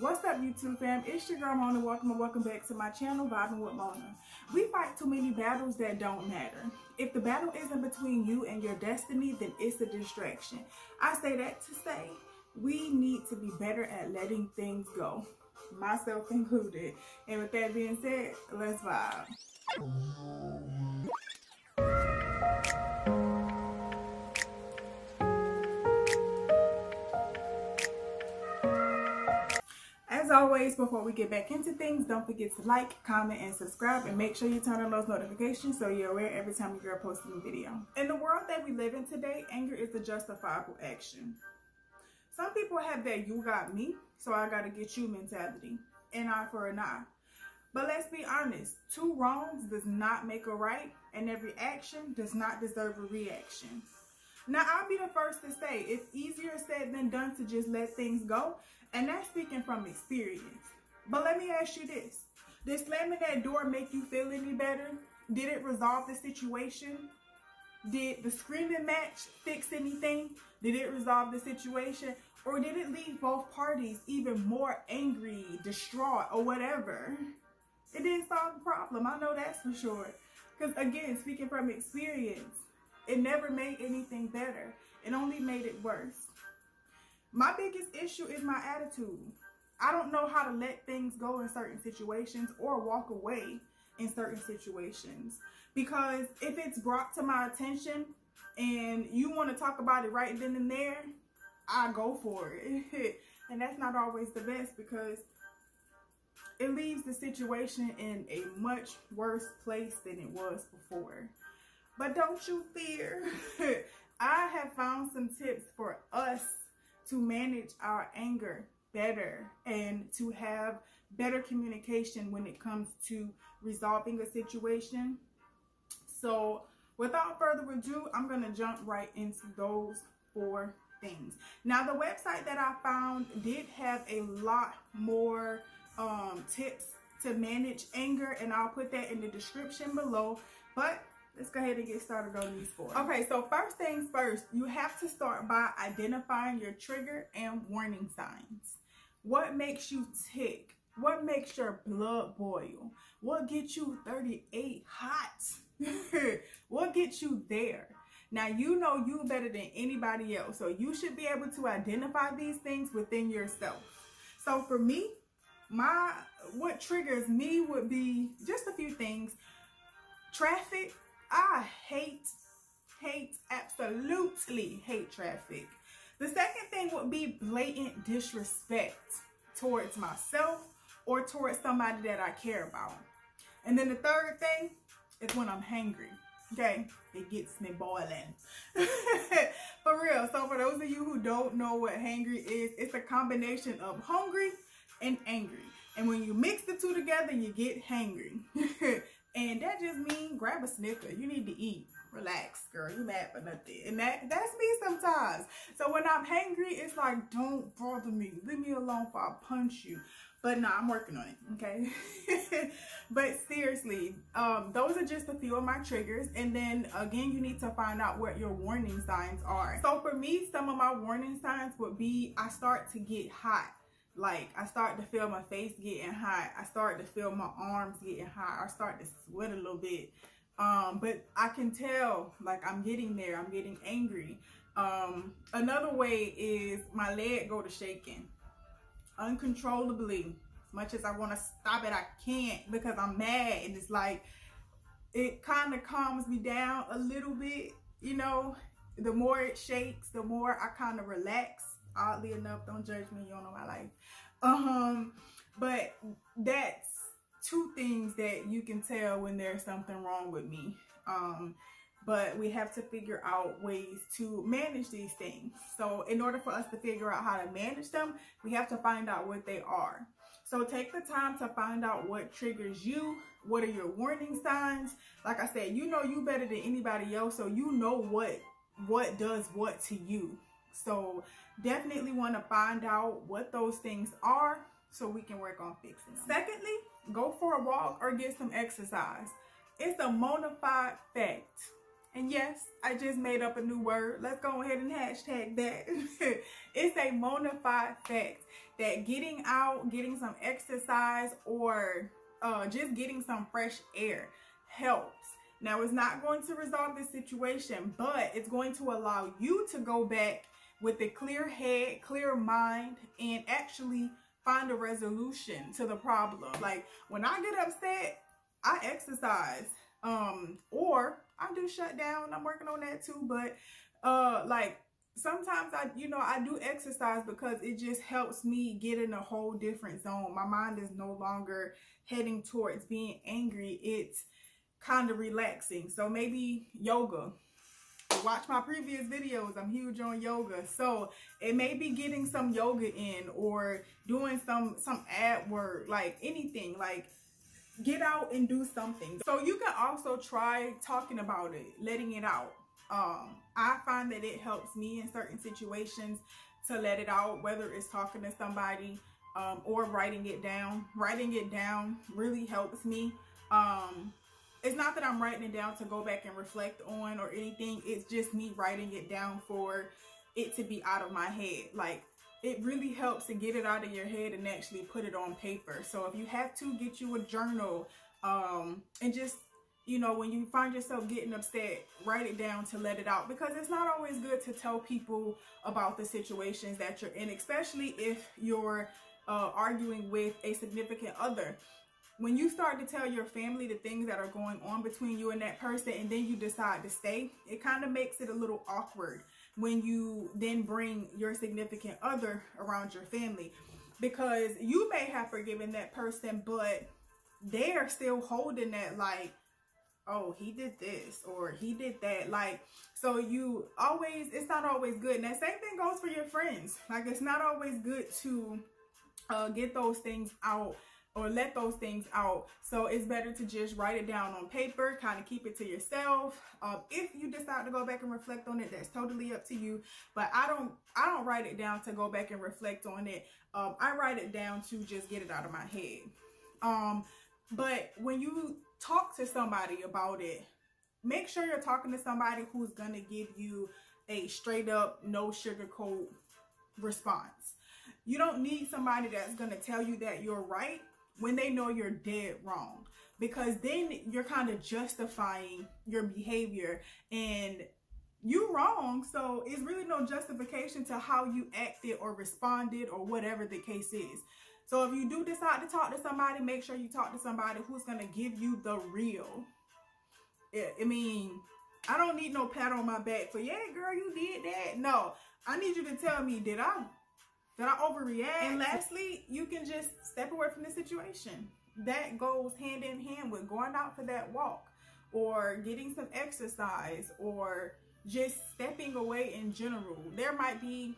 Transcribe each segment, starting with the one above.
What's up, YouTube fam? It's your girl Mona. Welcome back to my channel, Vibin with Mona. We fight too many battles that don't matter. If the battle isn't between you and your destiny, then it's a distraction. I say that to say we need to be better at letting things go, myself included. And with that being said, let's vibe. As always, before we get back into things, don't forget to like, comment, and subscribe, and make sure you turn on those notifications so you're aware every time your girl posts a new video. In the world that we live in today, anger is a justifiable action. Some people have that "you got me, so I gotta get you" mentality, an eye for an eye. But let's be honest, two wrongs does not make a right, and every action does not deserve a reaction. Now, I'll be the first to say it's easier said than done to just let things go, and that's speaking from experience. But let me ask you this. Did slamming that door make you feel any better? Did it resolve the situation? Did the screaming match fix anything? Did it resolve the situation? Or did it leave both parties even more angry, distraught, or whatever? It didn't solve the problem. I know that's for sure. Because again, speaking from experience, it never made anything better. It only made it worse. My biggest issue is my attitude. I don't know how to let things go in certain situations or walk away in certain situations. Because if it's brought to my attention and you want to talk about it right then and there, I go for it. And that's not always the best because it leaves the situation in a much worse place than it was before. But don't you fear. I have found some tips for us to manage our anger better and to have better communication when it comes to resolving a situation. So without further ado, I'm going to jump right into those 4 things. Now, the website that I found did have a lot more tips to manage anger, and I'll put that in the description below. But let's go ahead and get started on these 4. Okay, so first things first, you have to start by identifying your trigger and warning signs. What makes you tick? What makes your blood boil? What gets you 38 hot? What gets you there? Now, you know you better than anybody else, so you should be able to identify these things within yourself. So for me, what triggers me would be just a few things. Traffic. I absolutely hate traffic. The second thing would be blatant disrespect towards myself or towards somebody that I care about. And then the third thing is when I'm hangry. Okay, it gets me boiling. For real. So for those of you who don't know what hangry is, it's a combination of hungry and angry. And when you mix the two together, you get hangry. And that just means grab a Snicker. You need to eat. Relax, girl. You mad for nothing. And that's me sometimes. So when I'm hangry, it's like, don't bother me. Leave me alone before I punch you. But no, I'm working on it, okay? But seriously, those are just a few of my triggers. And then, again, you need to find out what your warning signs are. So for me, some of my warning signs would be I start to get hot. Like, I start to feel my face getting hot. I start to feel my arms getting hot. I start to sweat a little bit. But I can tell, like, I'm getting there. I'm getting angry. Another way is my leg go to shaking uncontrollably. As much as I want to stop it, I can't because I'm mad. And it's like, it kind of calms me down a little bit. You know, the more it shakes, the more I kind of relax. Oddly enough, don't judge me, you don't know my life. But that's 2 things that you can tell when there's something wrong with me. But we have to figure out ways to manage these things. So in order for us to figure out how to manage them, we have to find out what they are. So take the time to find out what triggers you. What are your warning signs? Like I said, you know you better than anybody else, so you know what does what to you. So definitely want to find out what those things are so we can work on fixing them. Secondly, go for a walk or get some exercise. It's a mona-fied fact. And yes, I just made up a new word. Let's go ahead and hashtag that. It's a mona-fied fact that getting out, getting some exercise, or just getting some fresh air helps. Now, it's not going to resolve this situation, but it's going to allow you to go back with a clear head, clear mind, and actually find a resolution to the problem. Like, when I get upset, I exercise, or I do shut down. I'm working on that too, but like, sometimes I do exercise because it just helps me get in a whole different zone. My mind is no longer heading towards being angry. It's kind of relaxing. So maybe yoga. Watch my previous videos. I'm huge on yoga. So it may be getting some yoga in, or doing some ab work, like anything. Like, get out and do something. So you can also try talking about it, letting it out. I find that it helps me in certain situations to let it out, whether it's talking to somebody or writing it down. Writing it down really helps me. It's not that I'm writing it down to go back and reflect on or anything. It's just me writing it down for it to be out of my head. Like, it really helps to get it out of your head and actually put it on paper. So if you have to, get you a journal, and just, you know, when you find yourself getting upset, write it down to let it out, because it's not always good to tell people about the situations that you're in, especially if you're arguing with a significant other. When you start to tell your family the things that are going on between you and that person, and then you decide to stay, it kind of makes it a little awkward when you then bring your significant other around your family, because you may have forgiven that person, but they're still holding that, like, oh, he did this or he did that. Like, so it's not always good. And that same thing goes for your friends. Like, it's not always good to get those things out or let those things out. So it's better to just write it down on paper, kind of keep it to yourself. If you decide to go back and reflect on it, that's totally up to you. But I don't write it down to go back and reflect on it. I write it down to just get it out of my head. But when you talk to somebody about it, make sure you're talking to somebody who's gonna give you a straight up, no sugarcoat response. You don't need somebody that's gonna tell you that you're right when they know you're dead wrong, because then you're kind of justifying your behavior and you wrong. So it's really no justification to how you acted or responded or whatever the case is. So if you do decide to talk to somebody, make sure you talk to somebody who's going to give you the real. I mean, I don't need no pat on my back for, yeah, girl, you did that. No, I need you to tell me, did I overreact? And lastly, you can just step away from the situation. That goes hand in hand with going out for that walk, or getting some exercise, or just stepping away in general. There might be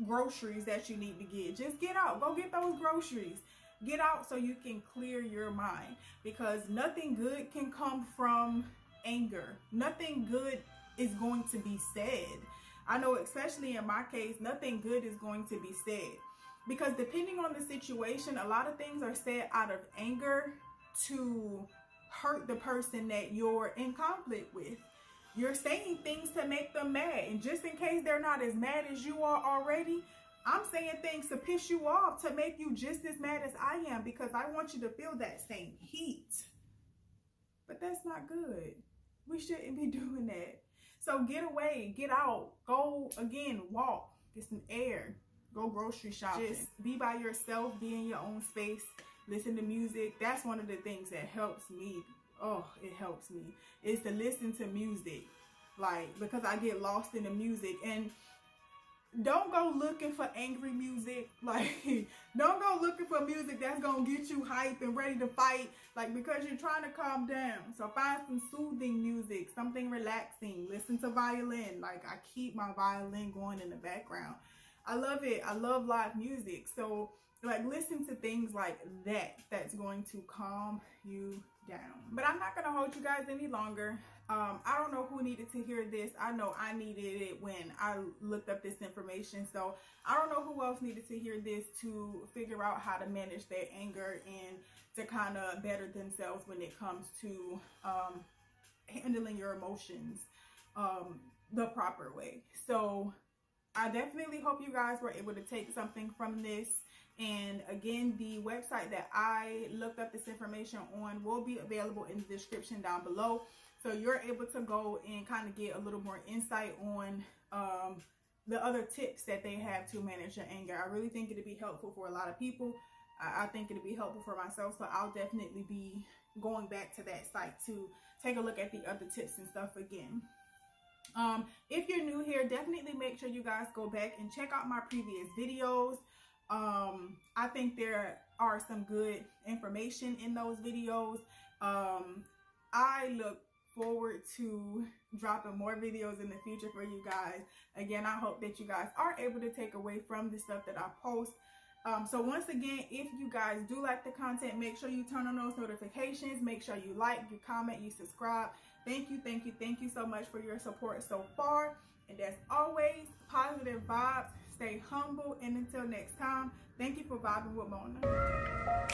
groceries that you need to get. Just get out. Go get those groceries. Get out so you can clear your mind, because nothing good can come from anger. Nothing good is going to be said. I know, especially in my case, nothing good is going to be said, because depending on the situation, a lot of things are said out of anger to hurt the person that you're in conflict with. You're saying things to make them mad, and just in case they're not as mad as you are already, I'm saying things to piss you off, to make you just as mad as I am, because I want you to feel that same heat. But that's not good. We shouldn't be doing that. So get away, get out, go again, walk, get some air, go grocery shopping. Just be by yourself, be in your own space, listen to music. That's one of the things that helps me. Oh, it helps me, is to listen to music, like, because I get lost in the music. And don't go looking for angry music. Like, don't go looking for music that's gonna get you hype and ready to fight, like, because you're trying to calm down. So find some soothing music, something relaxing. Listen to violin. Like, I keep my violin going in the background. I love it. I love live music. So, like, listen to things like that, that's going to calm you down. But I'm not gonna hold you guys any longer. I don't know who needed to hear this. I know I needed it when I looked up this information. So I don't know who else needed to hear this to figure out how to manage their anger and to kind of better themselves when it comes to handling your emotions the proper way. So I definitely hope you guys were able to take something from this. And again, the website that I looked up this information on will be available in the description down below. So you're able to go and kind of get a little more insight on the other tips that they have to manage your anger. I really think it'd be helpful for a lot of people. I think it'd be helpful for myself. So I'll definitely be going back to that site to take a look at the other tips and stuff again. If you're new here, definitely make sure you guys go back and check out my previous videos. I think there are some good information in those videos. I look forward to dropping more videos in the future for you guys. Again, I hope that you guys are able to take away from the stuff that I post. So once again, if you guys do like the content, make sure you turn on those notifications. Make sure you like, you comment, you subscribe. Thank you so much for your support so far. And as always, positive vibes, stay humble, and until next time, thank you for vibing with Mona.